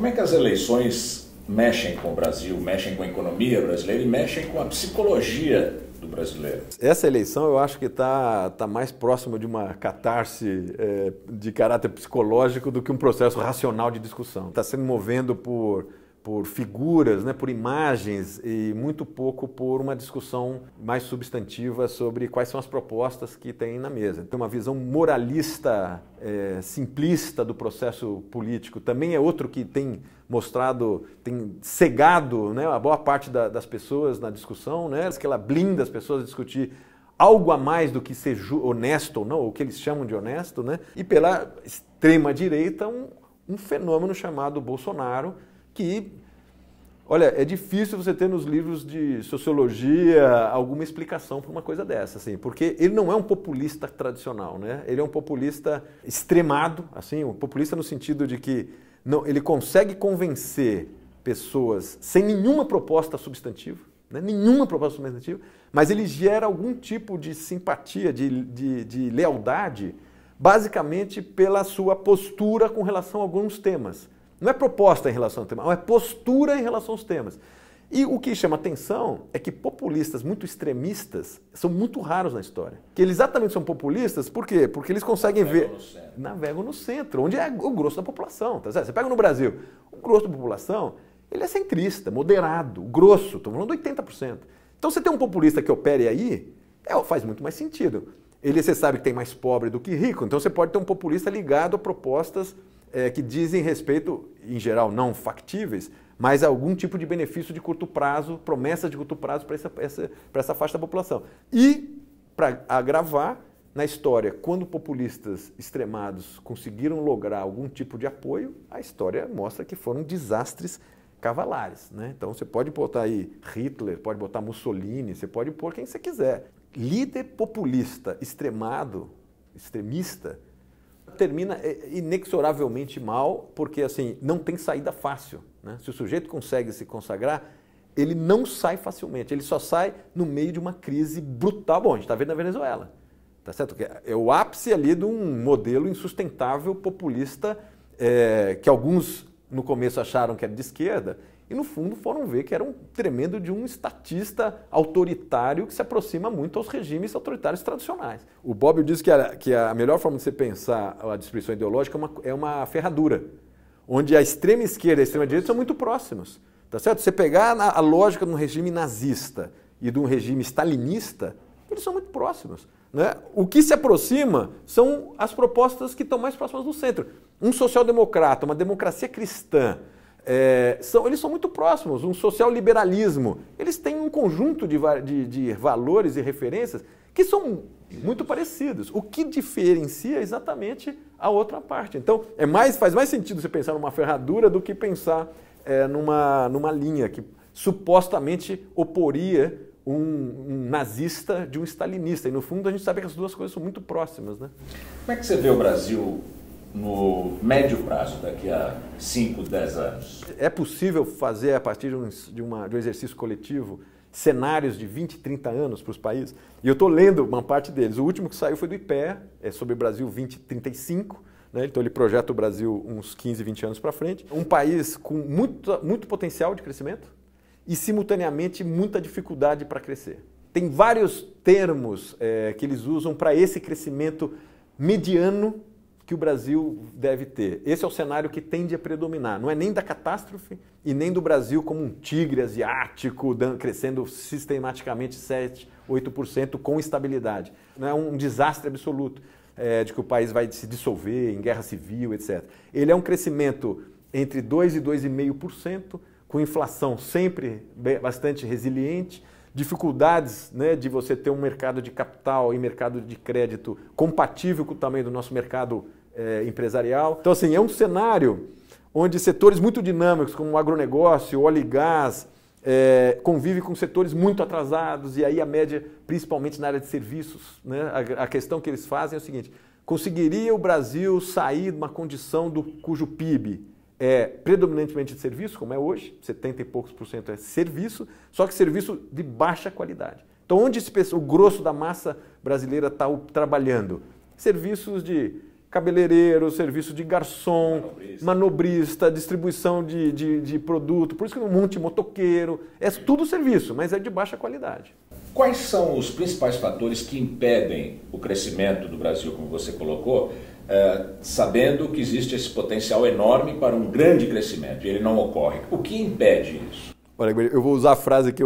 Como é que as eleições mexem com o Brasil, mexem com a economia brasileira e mexem com a psicologia do brasileiro? Essa eleição eu acho que está mais próximo de uma catarse de caráter psicológico do que um processo racional de discussão. Está sendo movendo por figuras, né, por imagens e muito pouco por uma discussão mais substantiva sobre quais são as propostas que tem na mesa. Tem uma visão moralista, simplista do processo político. Também é outro que tem mostrado, tem cegado, né, a boa parte das pessoas na discussão, né, que ela blinda as pessoas a discutir algo a mais do que ser honesto ou não, ou o que eles chamam de honesto, né, e pela extrema-direita um fenômeno chamado Bolsonaro, que, olha, é difícil você ter nos livros de sociologia alguma explicação para uma coisa dessa, assim, porque ele não é um populista tradicional, né? Ele é um populista extremado, assim, um populista no sentido de que não, ele consegue convencer pessoas sem nenhuma proposta substantiva, né? Nenhuma proposta substantiva, mas ele gera algum tipo de simpatia, de lealdade, basicamente pela sua postura com relação a alguns temas. Não é proposta em relação ao tema, é postura em relação aos temas. E o que chama atenção é que populistas muito extremistas são muito raros na história. Que eles exatamente são populistas, por quê? Porque eles conseguem navegam no centro, onde é o grosso da população. Tá certo? Você pega no Brasil, o grosso da população, ele é centrista, moderado, grosso, estou falando de 80%. Então você tem um populista que opere aí, faz muito mais sentido. Você sabe que tem mais pobre do que rico, então você pode ter um populista ligado a propostas que dizem respeito, em geral, não factíveis, mas a algum tipo de benefício de curto prazo, promessas de curto prazo para essa faixa da população. E, para agravar, na história, quando populistas extremados conseguiram lograr algum tipo de apoio, a história mostra que foram desastres cavalares, né? Então você pode botar aí Hitler, pode botar Mussolini, você pode pôr quem você quiser. Líder populista extremista, termina inexoravelmente mal, porque assim, não tem saída fácil, né? Se o sujeito consegue se consagrar, ele não sai facilmente, ele só sai no meio de uma crise brutal. Bom, a gente está vendo na Venezuela, tá certo? É o ápice ali de um modelo insustentável populista que alguns no começo acharam que era de esquerda e no fundo foram ver que era um tremendo de um estatista autoritário que se aproxima muito aos regimes autoritários tradicionais. O Bobbio diz que a melhor forma de você pensar a distribuição ideológica é uma ferradura, onde a extrema esquerda e a extrema direita são muito próximos. Tá certo? Você pegar a lógica de um regime nazista e de um regime stalinista, eles são muito próximos, né? O que se aproxima são as propostas que estão mais próximas do centro. Um social-democrata, uma democracia cristã, eles são muito próximos. Um social-liberalismo, eles têm um conjunto de valores e referências que são muito parecidos. O que diferencia exatamente a outra parte. Então, faz mais sentido você pensar numa ferradura do que pensar numa linha que supostamente oporia um nazista de um stalinista. E no fundo a gente sabe que as duas coisas são muito próximas, né? Como é que você vê o Brasil no médio prazo, daqui a 5, 10 anos? É possível fazer, a partir de um exercício coletivo, cenários de 20, 30 anos para os países? E eu estou lendo uma parte deles. O último que saiu foi do IPEA, sobre o Brasil 2035. Né? Então ele projeta o Brasil uns 15, 20 anos para frente. Um país com muito potencial de crescimento e, simultaneamente, muita dificuldade para crescer. Tem vários termos que eles usam para esse crescimento mediano que o Brasil deve ter. Esse é o cenário que tende a predominar. Não é nem da catástrofe e nem do Brasil como um tigre asiático crescendo sistematicamente 7%, 8% com estabilidade. Não é um desastre absoluto de que o país vai se dissolver em guerra civil, etc. Ele é um crescimento entre 2% e 2,5%, com inflação sempre bastante resiliente, dificuldades, né, de você ter um mercado de capital e mercado de crédito compatível com o tamanho do nosso mercado empresarial. Então, assim, é um cenário onde setores muito dinâmicos, como o agronegócio, óleo e gás, convivem com setores muito atrasados, e aí a média, principalmente na área de serviços, né, a questão que eles fazem é o seguinte: conseguiria o Brasil sair de uma condição cujo PIB predominantemente de serviço, como é hoje, 70 e poucos % é serviço, só que serviço de baixa qualidade. Então, onde o grosso da massa brasileira está trabalhando? Serviços de cabeleireiro, serviço de garçom, manobrista, distribuição de produto, por isso que um monte de motoqueiro, é tudo serviço, mas é de baixa qualidade. Quais são os principais fatores que impedem o crescimento do Brasil, como você colocou, sabendo que existe esse potencial enorme para um grande crescimento e ele não ocorre? O que impede isso? Olha, eu vou usar a frase que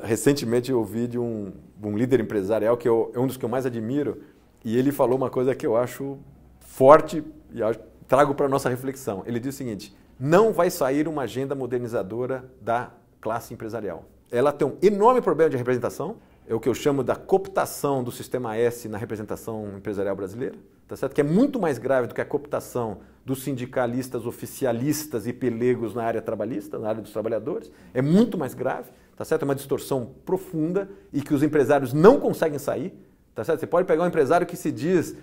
recentemente eu ouvi de um líder empresarial que é um dos que eu mais admiro, e ele falou uma coisa que eu acho forte e trago para a nossa reflexão. Ele diz o seguinte: não vai sair uma agenda modernizadora da classe empresarial. Ela tem um enorme problema de representação, é o que eu chamo da cooptação do sistema S na representação empresarial brasileira, tá certo? Que é muito mais grave do que a cooptação dos sindicalistas, oficialistas e pelegos na área trabalhista, na área dos trabalhadores. É muito mais grave, tá certo? É uma distorção profunda e que os empresários não conseguem sair, tá certo? Você pode pegar um empresário que se diz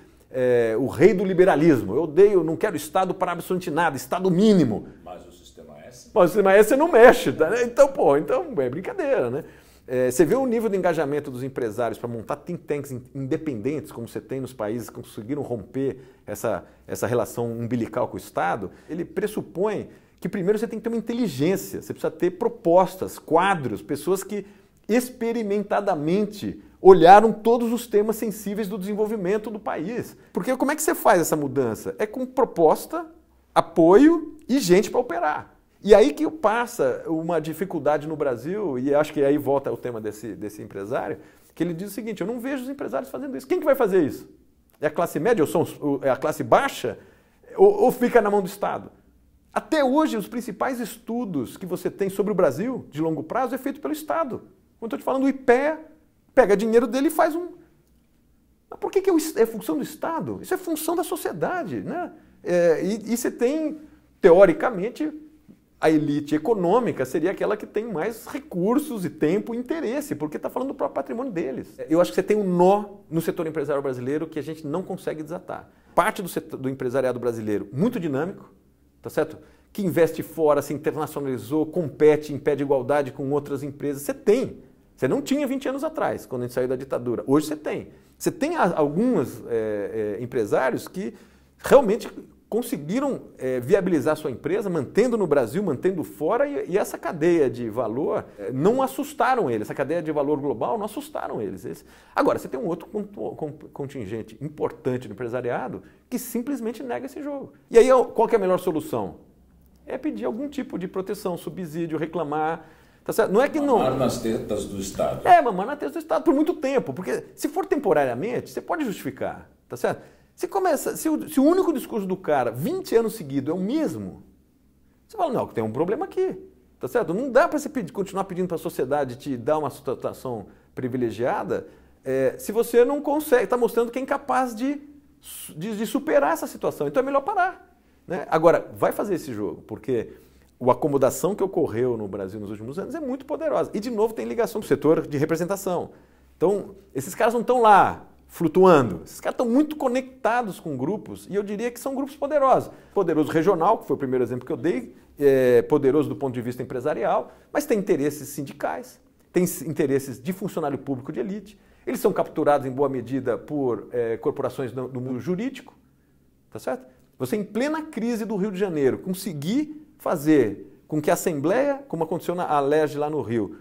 o rei do liberalismo. Eu odeio, não quero Estado para absolutamente nada, Estado mínimo. Mas o sistema S? Mas o sistema S você não mexe, tá? Então é brincadeira, né? Você vê o nível de engajamento dos empresários para montar think tanks independentes, como você tem nos países que conseguiram romper essa relação umbilical com o Estado. Ele pressupõe que primeiro você tem que ter uma inteligência, você precisa ter propostas, quadros, pessoas que experimentadamente olharam todos os temas sensíveis do desenvolvimento do país. Porque como é que você faz essa mudança? É com proposta, apoio e gente para operar. E aí que passa uma dificuldade no Brasil, e acho que aí volta o tema desse empresário, que ele diz o seguinte: eu não vejo os empresários fazendo isso. Quem que vai fazer isso? É a classe média, é a classe baixa? Ou fica na mão do Estado? Até hoje, os principais estudos que você tem sobre o Brasil, de longo prazo, é feito pelo Estado. Quando eu estou te falando, o IPEA pega dinheiro dele e faz um... Mas por que é função do Estado? Isso é função da sociedade, né? E você tem, teoricamente, a elite econômica seria aquela que tem mais recursos e tempo e interesse, porque está falando do próprio patrimônio deles. Eu acho que você tem um nó no setor empresarial brasileiro que a gente não consegue desatar. Parte do empresariado brasileiro muito dinâmico, tá certo? Que investe fora, se internacionalizou, compete em pé de igualdade com outras empresas. Você tem. Você não tinha 20 anos atrás, quando a gente saiu da ditadura. Hoje você tem. Você tem alguns empresários que realmente conseguiram viabilizar sua empresa, mantendo no Brasil, mantendo fora, e essa cadeia de valor não assustaram eles. Essa cadeia de valor global não assustaram eles. Agora, você tem um outro contingente importante do empresariado que simplesmente nega esse jogo. E aí, qual que é a melhor solução? É pedir algum tipo de proteção, subsídio, reclamar. Tá certo? Não é que mamar nas tetas do Estado. Mamar nas tetas do Estado por muito tempo. Porque se for temporariamente, você pode justificar. Tá certo? Se o único discurso do cara, 20 anos seguidos, é o mesmo, você fala, não, tem um problema aqui. Tá certo? Não dá para você continuar pedindo para a sociedade te dar uma situação privilegiada se você não consegue, está mostrando que é incapaz de superar essa situação. Então é melhor parar. Né? Agora, vai fazer esse jogo, porque a acomodação que ocorreu no Brasil nos últimos anos é muito poderosa. E, de novo, tem ligação com o setor de representação. Então, esses caras não estão lá flutuando. Esses caras estão muito conectados com grupos, e eu diria que são grupos poderosos. Poderoso regional, que foi o primeiro exemplo que eu dei, poderoso do ponto de vista empresarial, mas tem interesses sindicais, tem interesses de funcionário público de elite. Eles são capturados, em boa medida, por corporações do mundo jurídico. Tá certo? Você, em plena crise do Rio de Janeiro, conseguir fazer com que a Assembleia, como aconteceu na Alerj lá no Rio,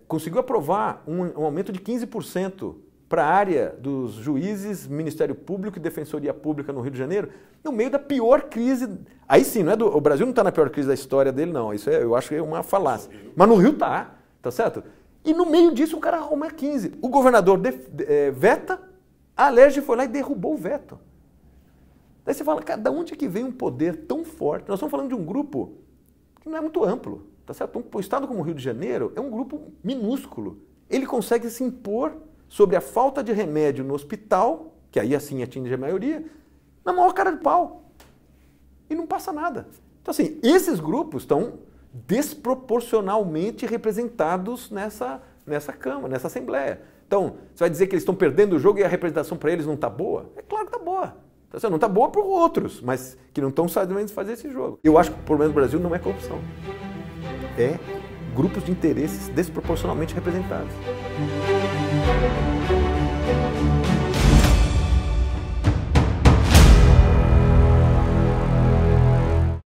conseguiu aprovar um aumento de 15% para a área dos juízes, Ministério Público e Defensoria Pública no Rio de Janeiro, no meio da pior crise. Aí sim, o Brasil não está na pior crise da história dele, não. Isso eu acho que é uma falácia. Mas no Rio tá certo? E no meio disso o cara arruma 15%. O governador veta, a Alerj foi lá e derrubou o veto. Daí você fala, cara, de onde que vem um poder tão forte? Nós estamos falando de um grupo que não é muito amplo, tá certo? Um estado como o Rio de Janeiro é um grupo minúsculo. Ele consegue se impor sobre a falta de remédio no hospital, que aí assim atinge a maioria, na maior cara de pau. E não passa nada. Então assim, esses grupos estão desproporcionalmente representados nessa Câmara, nessa Assembleia. Então, você vai dizer que eles estão perdendo o jogo e a representação para eles não está boa? É claro que está boa. Não está boa para outros, mas que não estão sabendo fazer esse jogo. Eu acho que o problema do Brasil não é corrupção. É grupos de interesses desproporcionalmente representados.